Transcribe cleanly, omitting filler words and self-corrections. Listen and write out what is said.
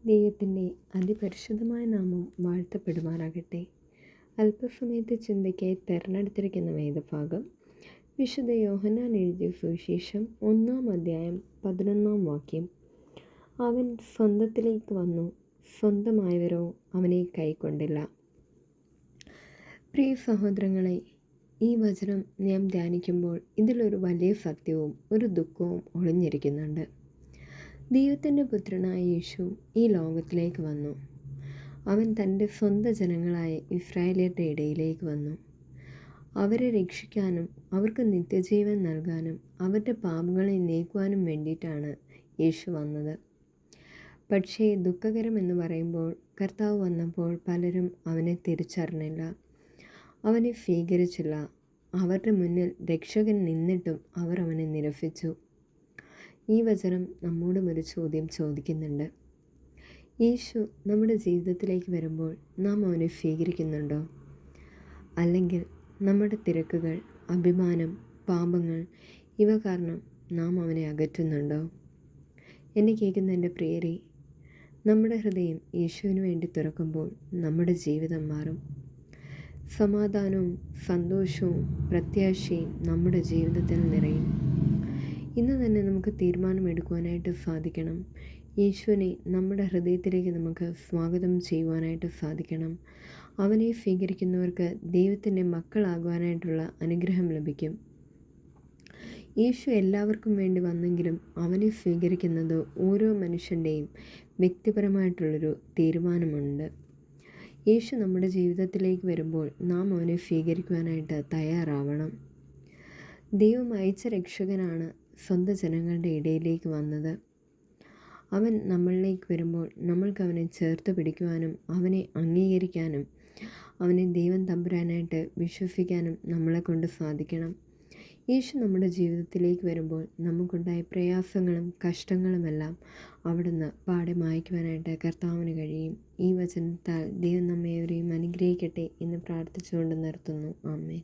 ദൈവത്തിൻ്റെ അതിപരിശുദ്ധമായ നാമം വാഴ്ത്തപ്പെടുമാറാകട്ടെ. അല്പസമയത്തെ ചിന്തയ്ക്കായി തിരഞ്ഞെടുത്തിരിക്കുന്ന വേദഭാഗം വിശുദ്ധ യോഹന്നാൻ എഴുതിയ സുവിശേഷം 1-ാം അധ്യായം 11-ാം വാക്യം. അവൻ സ്വന്തത്തിലേക്ക് വന്നു, സ്വന്തമായവരോ അവനെ കൈക്കൊണ്ടില്ല. പ്രിയ സഹോദരങ്ങളെ, ഈ വചനം നാം ധ്യാനിക്കുമ്പോൾ ഇതിലൊരു വലിയ സത്യവും ഒരു ദുഃഖവും ഒളിഞ്ഞിരിക്കുന്നുണ്ട്. ദൈവത്തിൻ്റെ പുത്രനായ യേശു ഈ ലോകത്തിലേക്ക് വന്നു. അവൻ തൻ്റെ സ്വന്തം ജനങ്ങളായ ഇസ്രായേലിയരുടെ ഇടയിലേക്ക് വന്നു. അവരെ രക്ഷിക്കാനും അവർക്ക് നിത്യജീവൻ നൽകാനും അവരുടെ പാപങ്ങളെ നീക്കുവാനും വേണ്ടിയിട്ടാണ് യേശു വന്നത്. പക്ഷേ ദുഃഖകരമെന്ന് പറയുമ്പോൾ, കർത്താവ് വന്നപ്പോൾ പലരും അവനെ തിരിച്ചറിഞ്ഞില്ല, അവനെ സ്വീകരിച്ചില്ല. അവരുടെ മുന്നിൽ രക്ഷകൻ നിന്നിട്ടും അവർ അവനെ നിരസിച്ചു. ഈ വചനം നമ്മോടും ഒരു ചോദ്യം ചോദിക്കുന്നുണ്ട്. യേശു നമ്മുടെ ജീവിതത്തിലേക്ക് വരുമ്പോൾ നാം അവനെ സ്വീകരിക്കുന്നുണ്ടോ? അല്ലെങ്കിൽ നമ്മുടെ തിരക്കുകൾ, അഭിമാനം, പാപങ്ങൾ ഇവ കാരണം നാം അവനെ അകറ്റുന്നുണ്ടോ? എന്നെ കേൾക്കുന്ന എൻ്റെ പ്രിയരെ, നമ്മുടെ ഹൃദയം യേശുവിന് വേണ്ടി തുറക്കുമ്പോൾ നമ്മുടെ ജീവിതം മാറും. സമാധാനവും സന്തോഷവും പ്രത്യാശയും നമ്മുടെ ജീവിതത്തിൽ നിറയും. ഇന്ന് തന്നെ നമുക്ക് തീരുമാനമെടുക്കുവാനായിട്ട് സാധിക്കണം. യേശുവിനെ നമ്മുടെ ഹൃദയത്തിലേക്ക് നമുക്ക് സ്വാഗതം ചെയ്യുവാനായിട്ട് സാധിക്കണം. അവനെ സ്വീകരിക്കുന്നവർക്ക് ദൈവത്തിൻ്റെ മക്കളാകുവാനായിട്ടുള്ള അനുഗ്രഹം ലഭിക്കും. യേശു എല്ലാവർക്കും വേണ്ടി വന്നെങ്കിലും അവനെ സ്വീകരിക്കുന്നത് ഓരോ മനുഷ്യൻ്റെയും വ്യക്തിപരമായിട്ടുള്ളൊരു തീരുമാനമുണ്ട്. യേശു നമ്മുടെ ജീവിതത്തിലേക്ക് വരുമ്പോൾ നാം അവനെ സ്വീകരിക്കുവാനായിട്ട് തയ്യാറാവണം. ദൈവം അയച്ച രക്ഷകനാണ് സ്വന്തം ജനങ്ങളുടെ ഇടയിലേക്ക് വന്നത്. അവൻ നമ്മളിലേക്ക് വരുമ്പോൾ നമ്മൾക്ക് അവനെ ചേർത്ത് പിടിക്കുവാനും അവനെ അംഗീകരിക്കാനും അവനെ ദൈവം തമ്പുരാനായിട്ട് വിശ്വസിക്കാനും നമ്മളെ കൊണ്ട് സാധിക്കണം. യേശു നമ്മുടെ ജീവിതത്തിലേക്ക് വരുമ്പോൾ നമുക്കുണ്ടായ പ്രയാസങ്ങളും കഷ്ടങ്ങളുമെല്ലാം അവിടുന്ന് പാടെ മായ്ക്കുവാനായിട്ട് കർത്താവിന് കഴിയും. ഈ വചനത്താൽ ദൈവം നമ്മേവരെയും അനുഗ്രഹിക്കട്ടെ എന്ന് പ്രാർത്ഥിച്ചുകൊണ്ട് നിർത്തുന്നു. ആമേൻ.